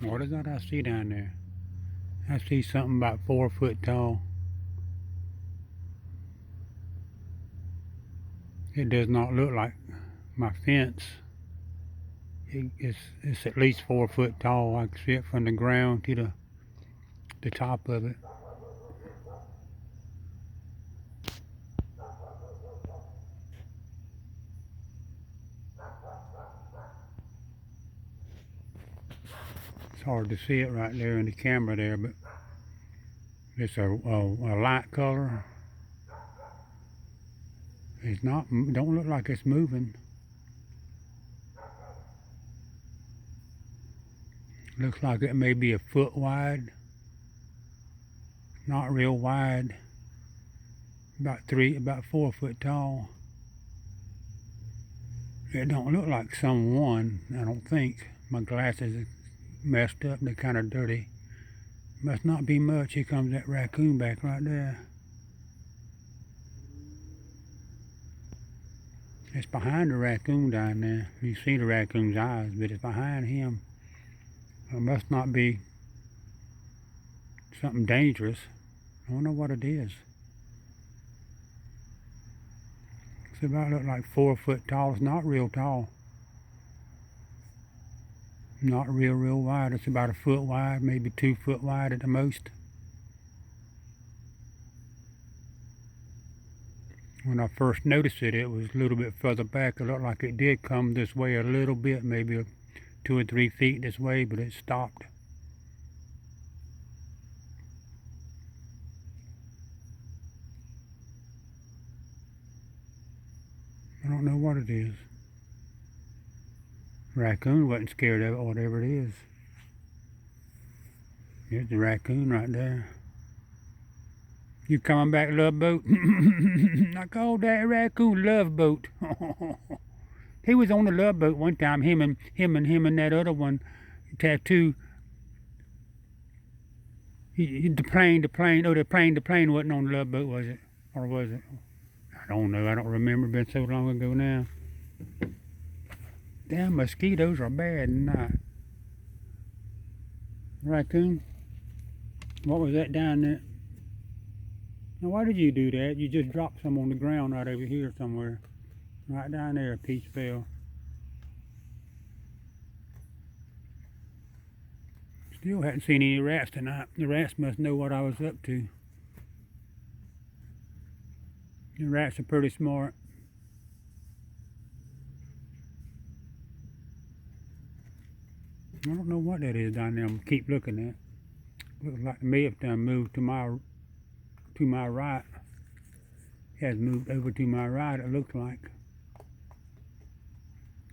What is that I see down there? I see something about 4 foot tall. It does not look like my fence. It's at least 4 foot tall. I can see it from the ground to the top of it. It's hard to see it right there in the camera there, but it's a light color. It's not, don't look like it's moving. Looks like it may be a foot wide. Not real wide. About 4 foot tall. It don't look like someone, I don't think. My glasses are messed up, they're kind of dirty. Must not be much. Here comes that raccoon back right there. It's behind the raccoon down there. You see the raccoon's eyes, but it's behind him. It must not be something dangerous. I don't know what it is. It's about look like 4 foot tall. It's not real tall. Not real wide. It's about a foot wide, maybe 2 foot wide at the most. When I first noticed it, it was a little bit further back. It looked like it did come this way a little bit, maybe 2 or 3 feet this way, but it stopped. I don't know what it is. Raccoon wasn't scared of it, whatever it is. There's the raccoon right there. You coming back, Love Boat? I called that raccoon Love Boat. He was on the Love Boat one time. Him and that other one, Tattoo. The plane wasn't on the Love Boat, was it? Or was it? I don't know. I don't remember. It's been so long ago now. Damn, mosquitoes are bad tonight. Raccoon, what was that down there? Now, why did you do that? You just dropped some on the ground right over here somewhere. Right down there, a piece fell. Still hadn't seen any rats tonight. The rats must know what I was up to. The rats are pretty smart. I don't know what that is down there. I'm gonna keep looking at. Looks like it may have done moved to my right. It has moved over to my right, it looks like.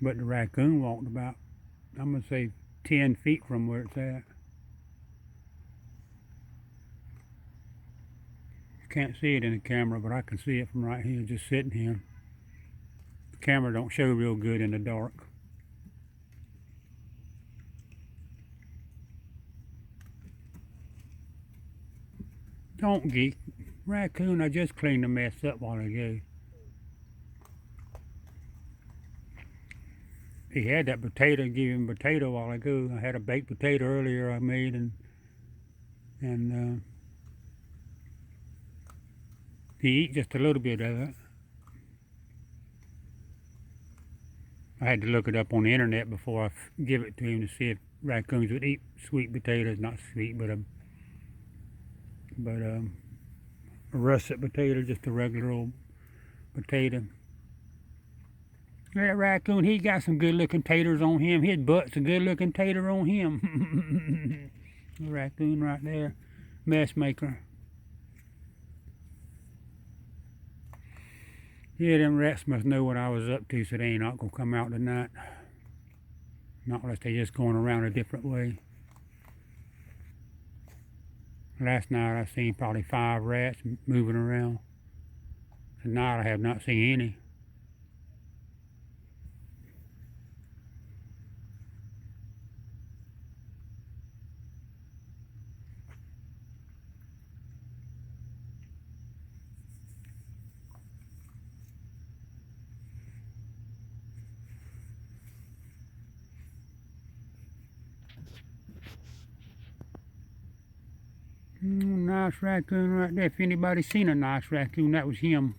But the raccoon walked about, I'm gonna say 10 feet from where it's at. You can't see it in the camera, but I can see it from right here, just sitting here. The camera don't show real good in the dark. Don't geek. Raccoon, I just cleaned the mess up while ago. He had that potato, gave him potato a while ago. I had a baked potato earlier I made, and he eat just a little bit of it. I had to look it up on the internet before I give it to him to see if raccoons would eat sweet potatoes. Not sweet, but a russet potato, just a regular old potato. That raccoon, he got some good looking taters on him. His butt's a good looking tater on him. The raccoon right there, mess maker. Yeah, them rats must know what I was up to, so they ain't not gonna come out tonight. Not unless they just going around a different way. Last night I seen probably 5 rats moving around. Tonight I have not seen any. nice raccoon right there. If anybody seen a nice raccoon, that was him.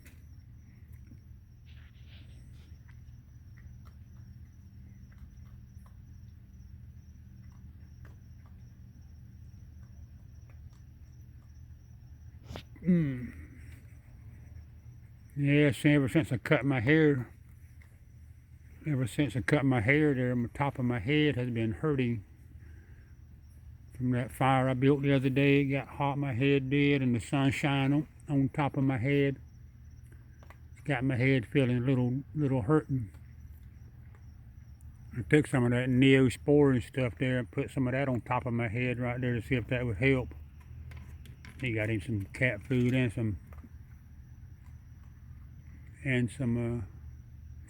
Yeah, see, ever since I cut my hair, there, the top of my head has been hurting from that fire I built the other day. It got hot, my head did, and the sunshine on top of my head. It's got my head feeling a little hurting. I took some of that Neosporin stuff there and put some of that on top of my head right there to see if that would help. He got him some cat food and some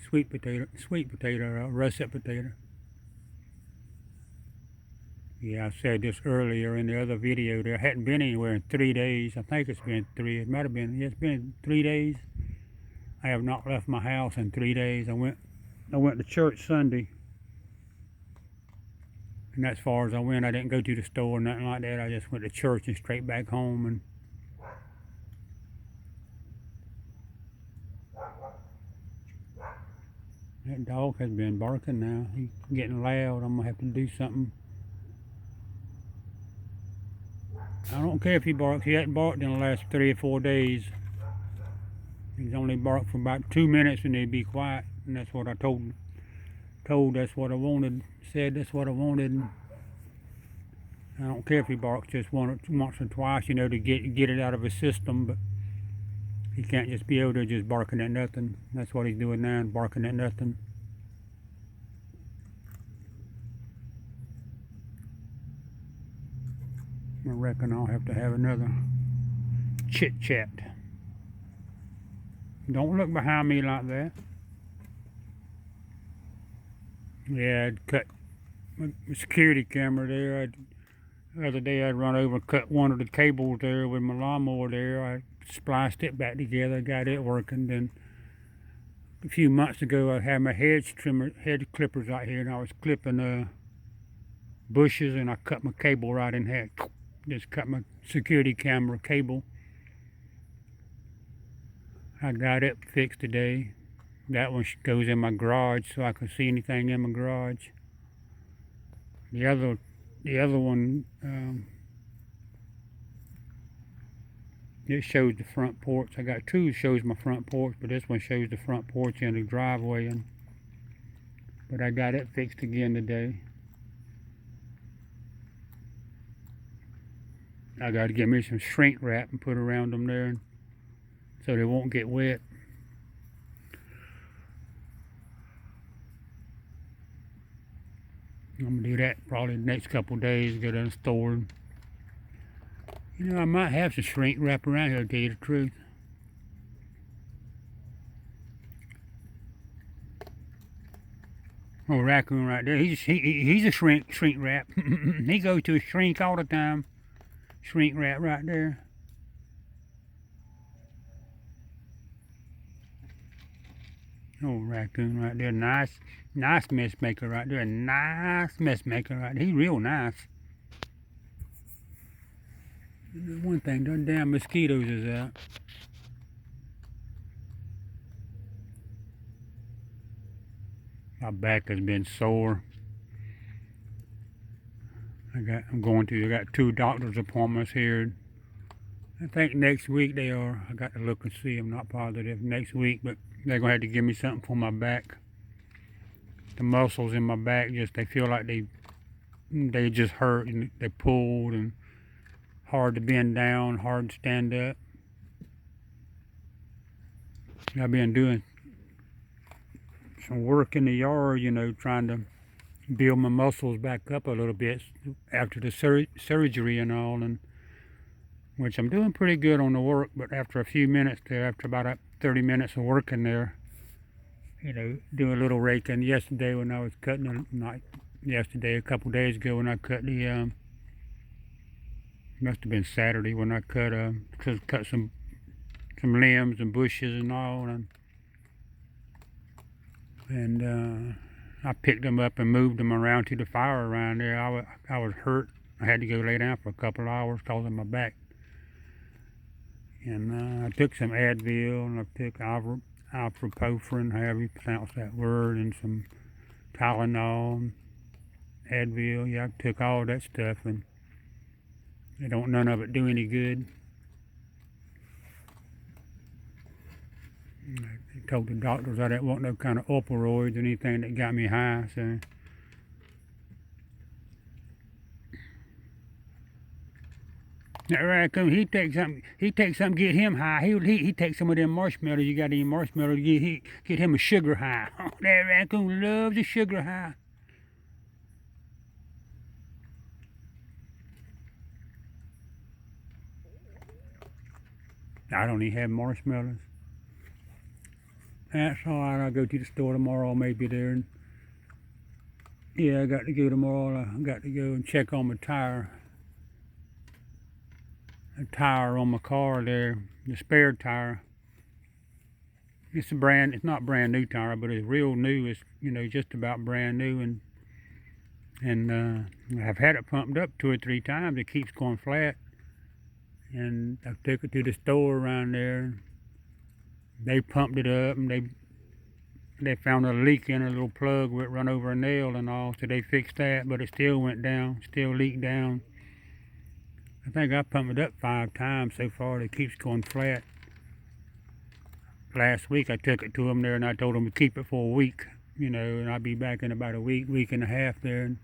sweet potato, russet potato. Yeah, I said this earlier in the other video there. I hadn't been anywhere in 3 days. I think it's been 3. It might have been. Yeah, it's been 3 days. I have not left my house in 3 days. I went to church Sunday, and that's as far as I went. I didn't go to the store or nothing like that. I just went to church and straight back home. And that dog has been barking now. He's getting loud. I'm gonna have to do something. I don't care if he barks. He hasn't barked in the last 3 or 4 days. He's only barked for about 2 minutes and he'd be quiet. And that's what I told him. That's what I wanted. Said that's what I wanted. I don't care if he barks just once or twice, to get it out of his system. But he can't just be able to just barking at nothing. That's what he's doing now, barking at nothing. I reckon I'll have to have another chit chat. Don't look behind me like that. Yeah, I'd cut my security camera there. The other day I'd run over and cut one of the cables there with my lawnmower there. I spliced it back together, got it working. Then a few months ago I had my hedge clippers out here, and I was clipping bushes, and I cut my cable right in half. Just cut my security camera cable. I got it fixed today. That one goes in my garage so I can see anything in my garage. The other one, it shows the front porch. I got two that shows my front porch, but this one shows the front porch and the driveway. But I got it fixed again today. I got to get me some shrink wrap and put around them there so they won't get wet. I'm going to do that probably the next couple of days, get it stored. I might have some shrink wrap around here, to tell you the truth. Oh, Raccoon right there. He's a shrink wrap. He goes to a shrink all the time. Shrink wrap right there. Oh, Raccoon right there. Nice mess maker right there. Nice mess maker right there. He's real nice. One thing, them damn mosquitoes is out. My back has been sore. I got 2 doctor's appointments here. I think next week they are. I got to look and see. I'm not positive next week, but they're gonna have to give me something for my back. The muscles in my back they feel like they just hurt, and they pulled, and hard to bend down, hard to stand up. I've been doing some work in the yard, trying to build my muscles back up a little bit after the surgery and all, and which I'm doing pretty good on the work. But after a few minutes there, after about 30 minutes of working there, doing a little raking. Yesterday when I was cutting, a couple days ago when I cut the, must have been Saturday when I cut some limbs and bushes and all, and I picked them up and moved them around to the fire around there. I was hurt. I had to go lay down for a couple of hours because of my back. And I took some Advil, and I took ibuprofen, however you pronounce that word, and some Tylenol, Advil. Yeah, I took all that stuff, and none of it do any good. I told the doctors I didn't want no kind of opioids or anything that got me high, so. That raccoon, he takes something, get him high. He takes some of them marshmallows. You got any marshmallows? Get him a sugar high. Oh, that raccoon loves a sugar high. I don't even have marshmallows. That's all right. I'll go to the store tomorrow. Maybe there. And yeah, I got to go tomorrow. I got to go and check on my tire. A tire on my car there, the spare tire. It's not brand new tire, but it's real new. It's just about brand new, and I've had it pumped up 2 or 3 times. It keeps going flat, and I took it to the store around there. They pumped it up, and they found a leak in a little plug where it run over a nail and all, so they fixed that, but it still went down, still leaked down. I think I pumped it up 5 times so far. It keeps going flat. Last week I took it to them there, and I told them to keep it for a week, and I'll be back in about a week and a half there. And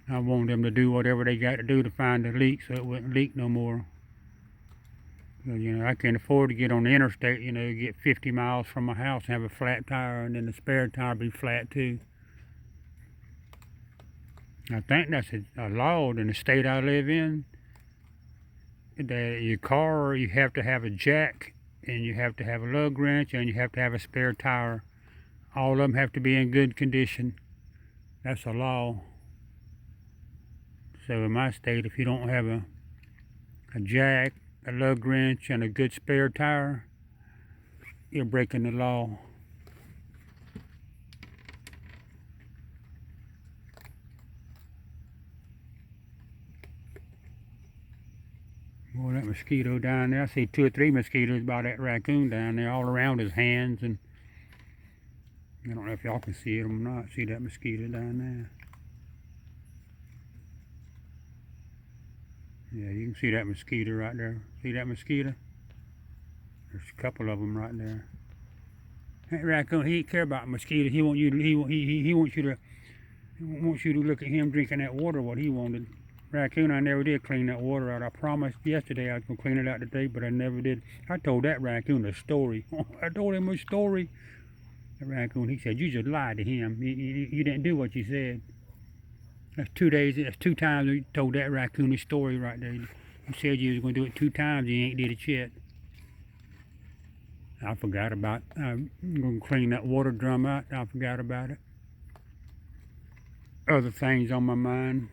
I want them to do whatever they got to do to find the leak so it wouldn't leak no more. So, I can't afford to get on the interstate, get 50 miles from my house and have a flat tire, and then the spare tire be flat too. I think that's a law in the state I live in. That your car, you have to have a jack, and you have to have a lug wrench, and you have to have a spare tire. All of them have to be in good condition. That's a law. So in my state, if you don't have a jack, a lug wrench, and a good spare tire, you're breaking the law. Boy, that mosquito down there, I see 2 or 3 mosquitoes by that raccoon down there, all around his hands, and I don't know if y'all can see it or not. See that mosquito down there? Yeah, you can see that mosquito right there. See that mosquito? There's a couple of them right there. That raccoon, he don't care about mosquitoes. He wants you to look at him drinking that water. What he wanted. Raccoon, I never did clean that water out. I promised yesterday I was going to clean it out today, but I never did. I told that raccoon a story. I told him a story. The raccoon, he said, you just lied to him. You didn't do what you said. That's 2 times you told that raccoon a story right there. You said you was going to do it 2 times, you ain't did it yet. I forgot about it. I'm going to clean that water drum out. I forgot about it. Other things on my mind.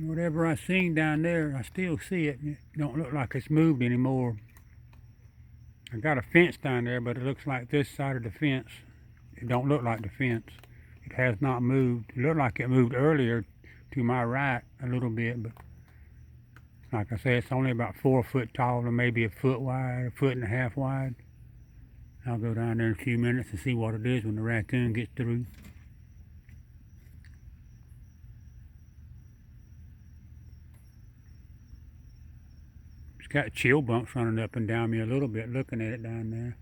Whatever I seen down there, I still see it. It don't look like it's moved anymore. I got a fence down there, but it looks like this side of the fence. It don't look like the fence. It has not moved. It looked like it moved earlier to my right a little bit, but like I said, it's only about 4 foot tall or maybe a foot wide, 1.5 foot wide. I'll go down there in a few minutes and see what it is when the raccoon gets through. It's got chill bumps running up and down me a little bit looking at it down there.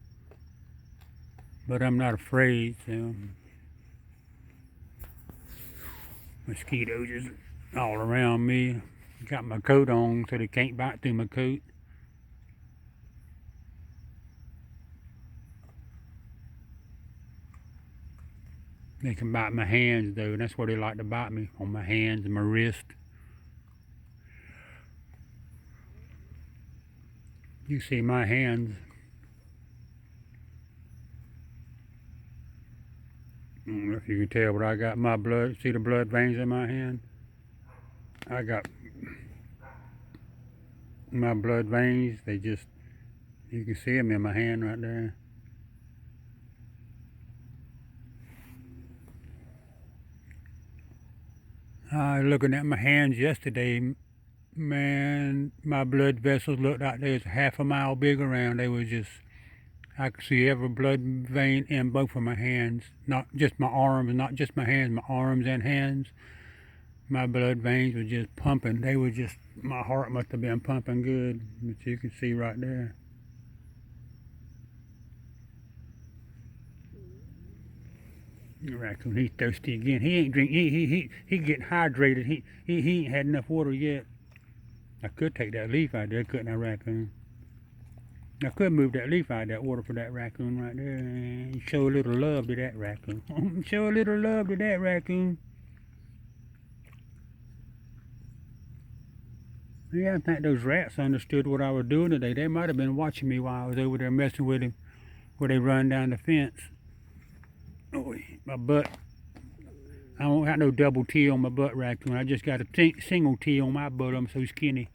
But I'm not afraid, so. Mosquitoes is all around me. Got my coat on so they can't bite through my coat. They can bite my hands though, and that's where they like to bite me, on my hands and my wrist. You see my hands. I don't know if you can tell, but I got my blood. See the blood veins in my hand? I got my blood veins. They just, you can see them in my hand right there. Looking at my hands yesterday, man, my blood vessels looked like they was half a mile big around. They was just, I could see every blood vein in both of my hands, not just my arms, not just my hands, my arms and hands. My blood veins were just pumping. They were just, my heart must have been pumping good, but you can see right there. The raccoon, he's thirsty again. He ain't drink. He getting hydrated. He ain't had enough water yet. I could take that leaf out there, couldn't I, raccoon? I could move that leaf out of that water for that raccoon right there and show a little love to that raccoon. Show a little love to that raccoon. Yeah, I think those rats understood what I was doing today. They might have been watching me while I was over there messing with him, where they run down the fence. Oh, my butt. I don't have no double T on my butt, raccoon. I just got a single T on my butt. I'm so skinny.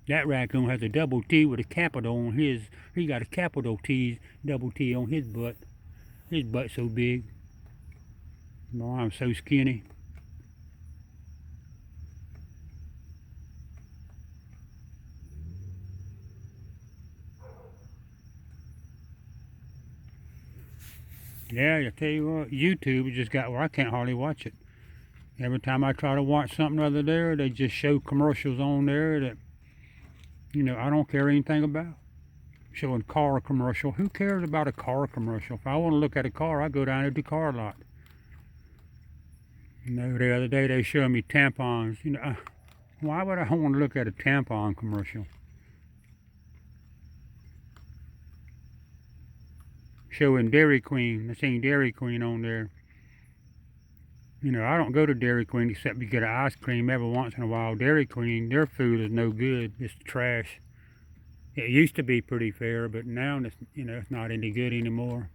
That raccoon has a double T with a capital on his. He got a capital T, double T on his butt. His butt's so big. Boy, I'm so skinny. Yeah, I tell you what, YouTube just got where I can't hardly watch it. Every time I try to watch something other there, they just show commercials on there that, I don't care anything about. Showing car commercial. Who cares about a car commercial? If I want to look at a car, I go down to the car lot. The other day they showed me tampons. Why would I want to look at a tampon commercial? Showing Dairy Queen. I seen Dairy Queen on there. I don't go to Dairy Queen except to get an ice cream every once in a while. Dairy Queen, their food is no good. It's trash. It used to be pretty fair, but now it's not any good anymore.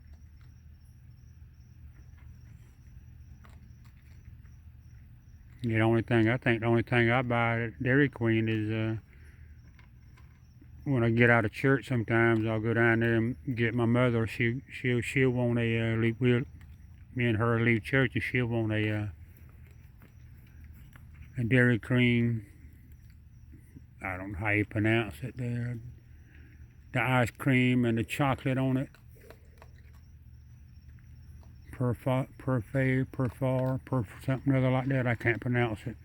The only thing I buy at Dairy Queen is when I get out of church. Sometimes I'll go down there and get my mother. She'll want a me and her leave church, and she'll want a Dairy Queen. I don't know how you pronounce it there. The ice cream and the chocolate on it. Something other like that. I can't pronounce it.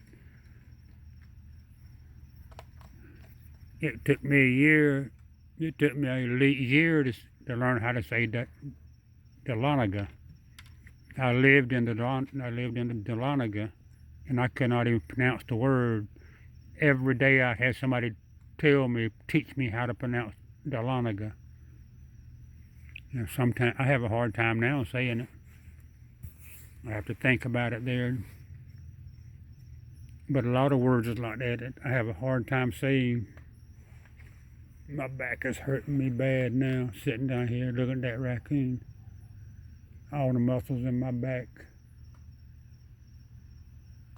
It took me a year. It took me a year to learn how to say that Dahlonega. I lived in the Dahlonega, and I could not even pronounce the word. Every day I had somebody teach me how to pronounce Dahlonega. Sometimes I have a hard time now saying it. I have to think about it there. But a lot of words is like that I have a hard time saying. My back is hurting me bad now, sitting down here looking at that raccoon. All the muscles in my back.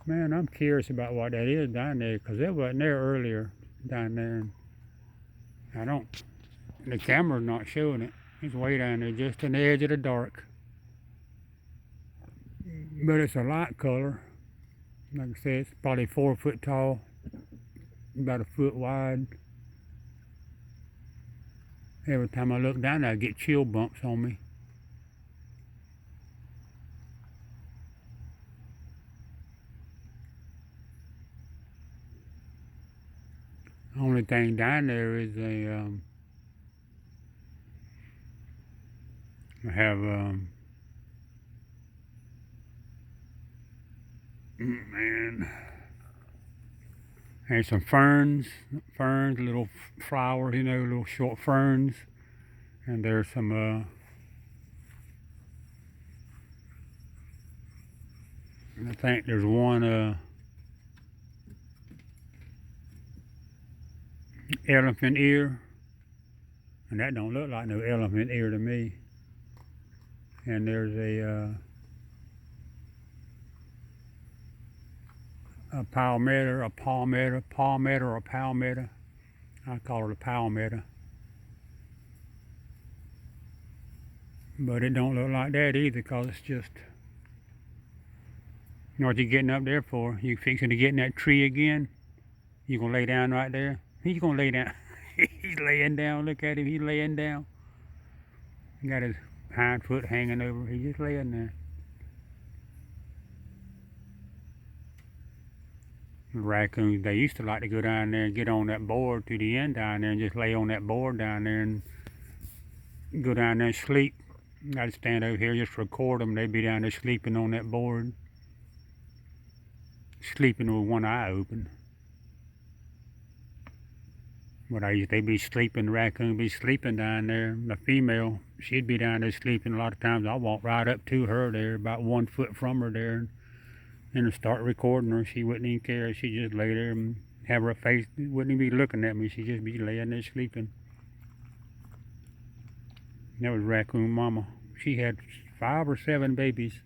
Man, I'm curious about what that is down there, because it wasn't there earlier down there. The camera's not showing it. It's way down there, just on the edge of the dark. But it's a light color. Like I said, it's probably 4 foot tall, about a foot wide. Every time I look down there, I get chill bumps on me. Only thing down there is I have there's some ferns, little flowers, little short ferns, and there's some I think there's one elephant ear, and that don't look like no elephant ear to me. And there's a palmetto, a palmetto or a palmetto. I call it a palmetto. But it don't look like that either, because it's just, you know what you getting up there for? You fixing to get in that tree again? You gonna lay down right there? He's gonna lay down. He's laying down. Look at him. He's laying down. He got his hind foot hanging over. He's just laying there. Raccoons, they used to like to go down there and get on that board to the end down there and just lay on that board down there and go down there and sleep. I'd stand over here just record them. They'd be down there sleeping on that board, sleeping with one eye open. But they'd be sleeping, the raccoon be sleeping down there. The female, she'd be down there sleeping. A lot of times I walk right up to her there, about 1 foot from her there, and start recording her. She wouldn't even care. She'd just lay there and have her face, wouldn't even be looking at me. She'd just be laying there sleeping. That was Raccoon Mama. She had 5 or 7 babies.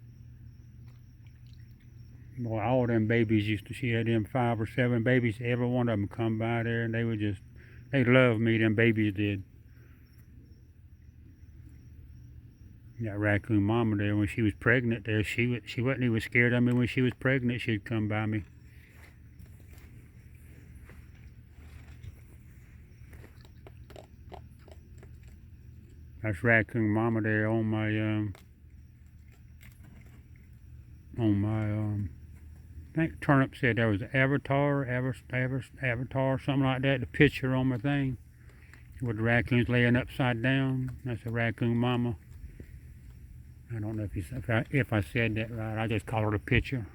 Boy, all them babies she had them 5 or 7 babies. Every one of them come by there, and they loved me, them babies did. That Raccoon Mama there, when she was pregnant there, she wasn't even scared of me. When she was pregnant, she'd come by me. That's Raccoon Mama there on my I think Turnip said there was Avatar, something like that. The picture on my thing with the raccoons laying upside down. That's a Raccoon Mama. I don't know if I said that right. I just call it a picture.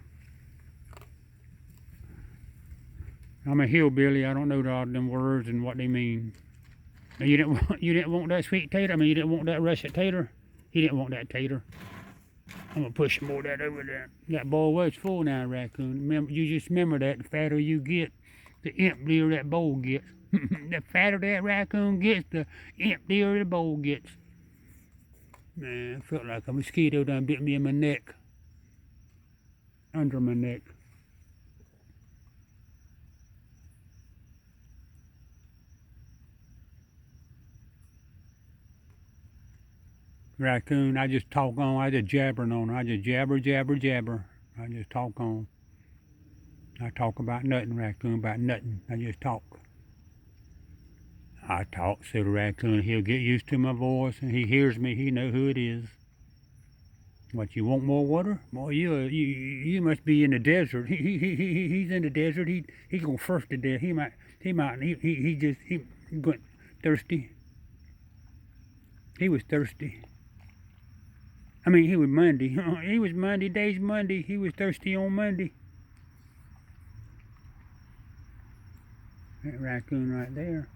I'm a hillbilly. I don't know all them words and what they mean. You didn't want that sweet tater. I mean, you didn't want that russet tater. He didn't want that tater. I'm gonna push more of that over there. That bowl was full now, Raccoon. You just remember that. The fatter you get, the emptier that bowl gets. The fatter that raccoon gets, the emptier the bowl gets. Man, I felt like a mosquito done bit me in my neck. Under my neck. Raccoon, I just talk on. I just jabbering on. I just jabber. I just talk on. I talk about nothing, Raccoon, about nothing. I just talk. I talk, said the Raccoon. He'll get used to my voice, and he hears me. He know who it is. What, you want more water? Boy, you must be in the desert. He's in the desert. He gonna first to death. He going thirsty. He was thirsty. I mean, he was Monday. He was Monday. Day's Monday. He was thirsty on Monday. That raccoon right there.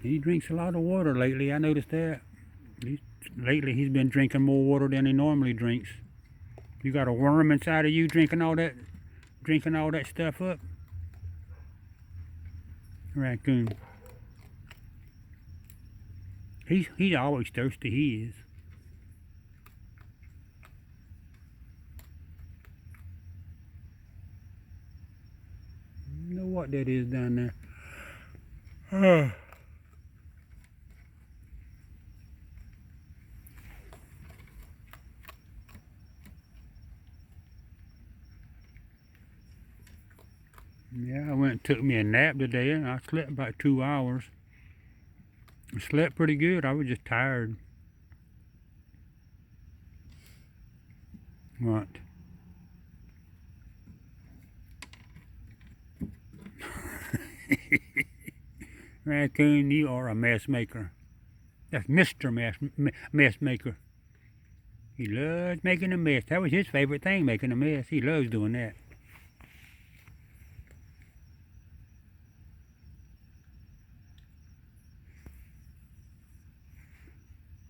He drinks a lot of water lately. I noticed that. Lately, he's been drinking more water than he normally drinks. You got a worm inside of you drinking all that stuff up. Raccoon. He's always thirsty. He is. You know what that is down there? Yeah, I went and took me a nap today, and I slept about 2 hours. I slept pretty good. I was just tired. What? Raccoon, you are a mess maker. That's Mr. Mess Maker. He loves making a mess. That was his favorite thing, making a mess. He loves doing that.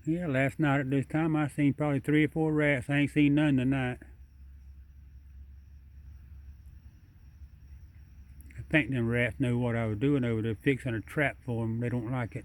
Yeah, last night at this time I seen probably 3 or 4 rats. I ain't seen none tonight. I think them rats know what I was doing over there, fixing a trap for them. They don't like it.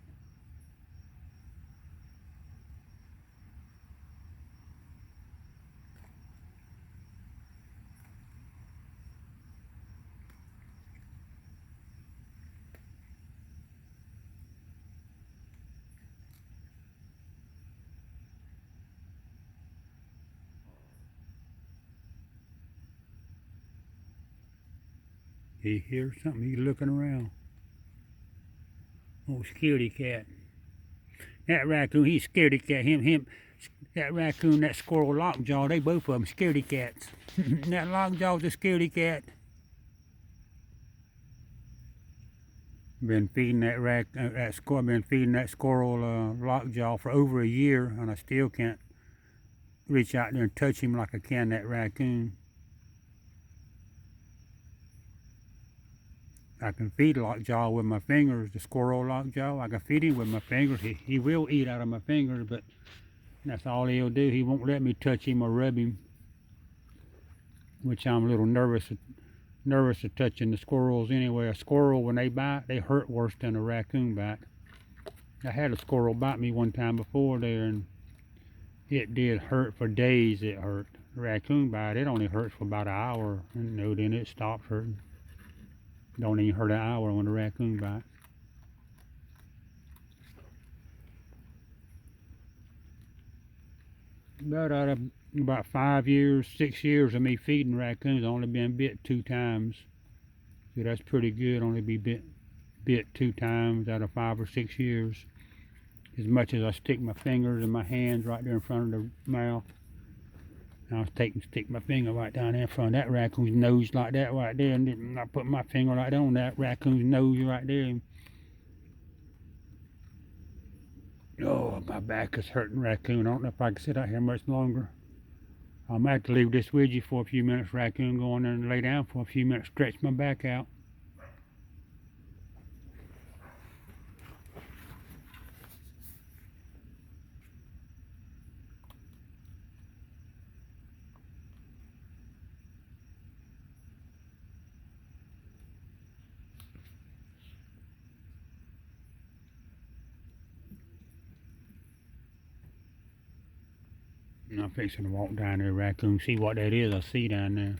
He hears something. He's looking around. Oh, scaredy cat. That raccoon, he's scaredy cat. That raccoon, that squirrel, lockjaw, they both of them scaredy cats. That lockjaw's a scaredy cat. Been feeding that squirrel lockjaw for over a year, and I still can't reach out there and touch him like I can that raccoon. I can feed lockjaw with my fingers, the squirrel lockjaw. I can feed him with my fingers. He will eat out of my fingers, but that's all he'll do. He won't let me touch him or rub him, which I'm a little nervous of touching the squirrels anyway. A squirrel, when they bite, they hurt worse than a raccoon bite. I had a squirrel bite me one time before there, and it did hurt for days. It hurt. A raccoon bite, it only hurts for about an hour, and then it stops hurting. Don't even hurt an hour when a raccoon bites. But out of about 5 years, 6 years of me feeding raccoons, I've only been bit 2 times. So that's pretty good. Only be bit 2 times out of 5 or 6 years. As much as I stick my fingers and my hands right there in front of the mouth. I'll stick my finger right down there in front of that raccoon's nose like that right there, and then I put my finger right on that raccoon's nose right there. Oh, my back is hurting, raccoon. I don't know if I can sit out here much longer. I might have to leave this with you for a few minutes, raccoon. Go in there and lay down for a few minutes, stretch my back out. I'm fixing to walk down there, raccoon, see what that is I see down there.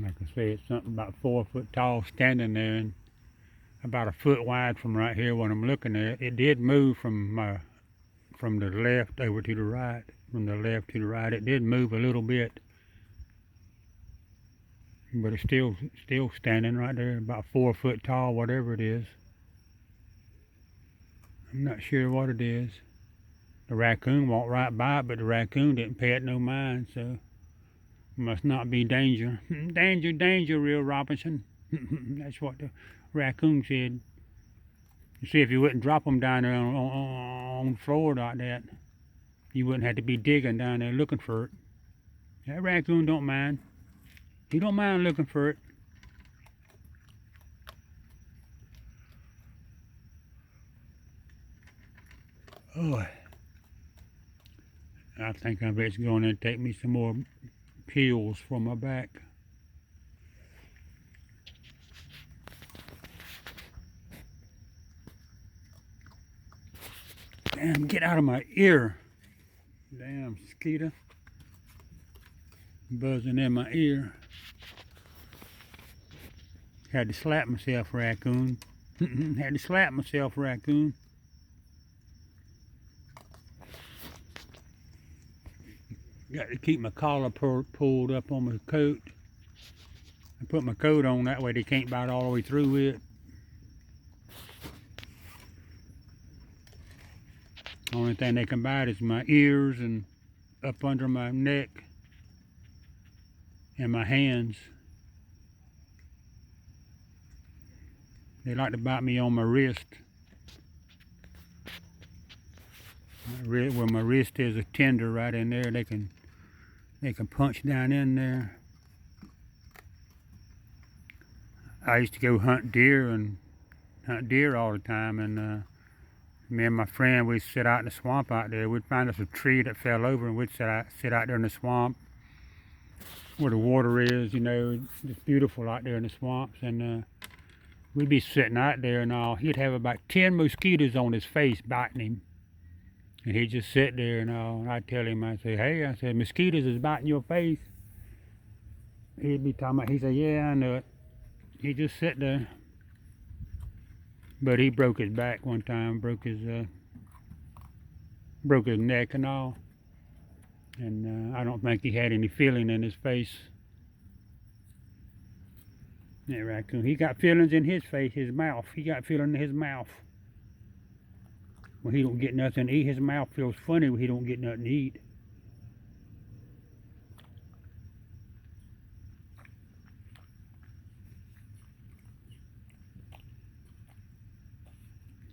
Like I say, it's something about 4 foot tall standing there and about a foot wide from right here when I'm looking at it. It did move from the left over to the right. From the left to the right, it did move a little bit. But it's still standing right there, about 4 foot tall, whatever it is. I'm not sure what it is. The raccoon walked right by it, but the raccoon didn't pay it no mind, so it must not be danger. Danger, danger, Real Robinson. That's what the raccoon said. You see, if you wouldn't drop them down there on the floor like that, you wouldn't have to be digging down there looking for it. That raccoon don't mind. He don't mind looking for it. Oh, I think I better go in and take me some more pills for my back. Damn, get out of my ear. Damn mosquito. Buzzing in my ear. Had to slap myself, raccoon. Had to slap myself, raccoon. Got to keep my collar pulled up on my coat. I put my coat on, that way they can't bite all the way through it. Only thing they can bite is my ears and up under my neck and my hands. They like to bite me on my wrist. Where my wrist is a tender right in there, they can punch down in there. I used to go hunt deer all the time, and me and my friend, we'd sit out in the swamp out there. We'd find us a tree that fell over, and we'd sit out there in the swamp where the water is, you know. It's beautiful out there in the swamps, and we'd be sitting out there, and he'd have about 10 mosquitoes on his face biting him. And he'd just sit there, and I'd tell him, I'd say, hey, I said, mosquitoes is biting your face. He'd be talking about, he said, yeah, I know it. He'd just sit there. But he broke his back one time, broke his neck and all. And I don't think he had any feeling in his face. That raccoon, he got feelings in his face, his mouth. He got feeling in his mouth. When he don't get nothing to eat, his mouth feels funny when he don't get nothing to eat.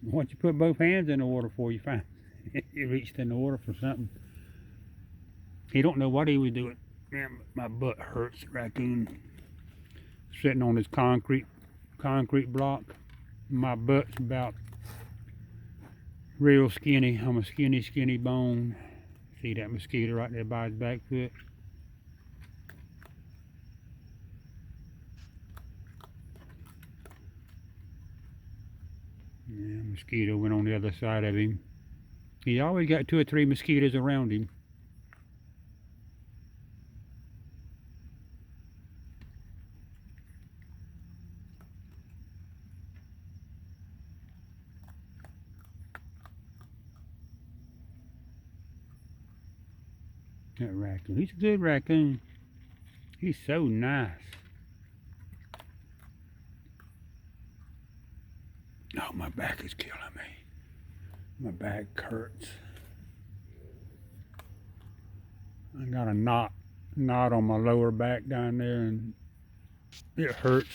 Once you put both hands in the water for, you find he reached in the water for something. He don't know what he was doing. Man, my butt hurts, raccoon. Sitting on this concrete block. My butt's about real skinny. I'm a skinny bone. See that mosquito right there by his back foot? Yeah, mosquito went on the other side of him. He always got 2 or 3 mosquitoes around him. That raccoon. He's a good raccoon. He's so nice. Oh, my back is killing me. My back hurts. I got a knot on my lower back down there, and it hurts.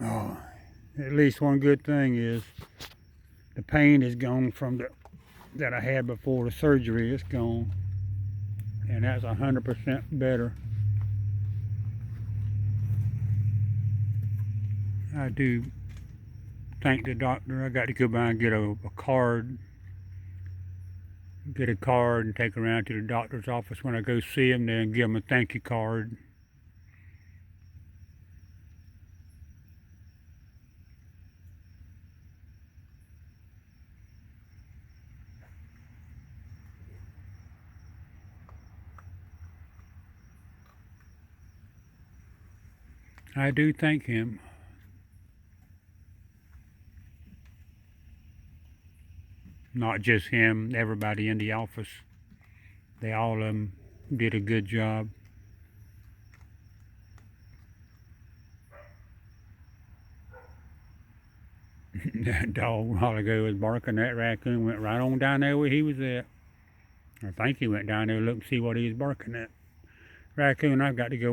Oh, at least one good thing is the pain is gone from that I had before the surgery. It's gone, and that's 100% better. I do thank the doctor. I got to go by and get a card. Get a card and take around to the doctor's office when I go see him, then give him a thank you card. I do thank him. Not just him, everybody in the office. They all of them did a good job. That dog a while ago was barking. That raccoon went right on down there where he was at. I think he went down there to look and see what he was barking at. Raccoon, I've got to go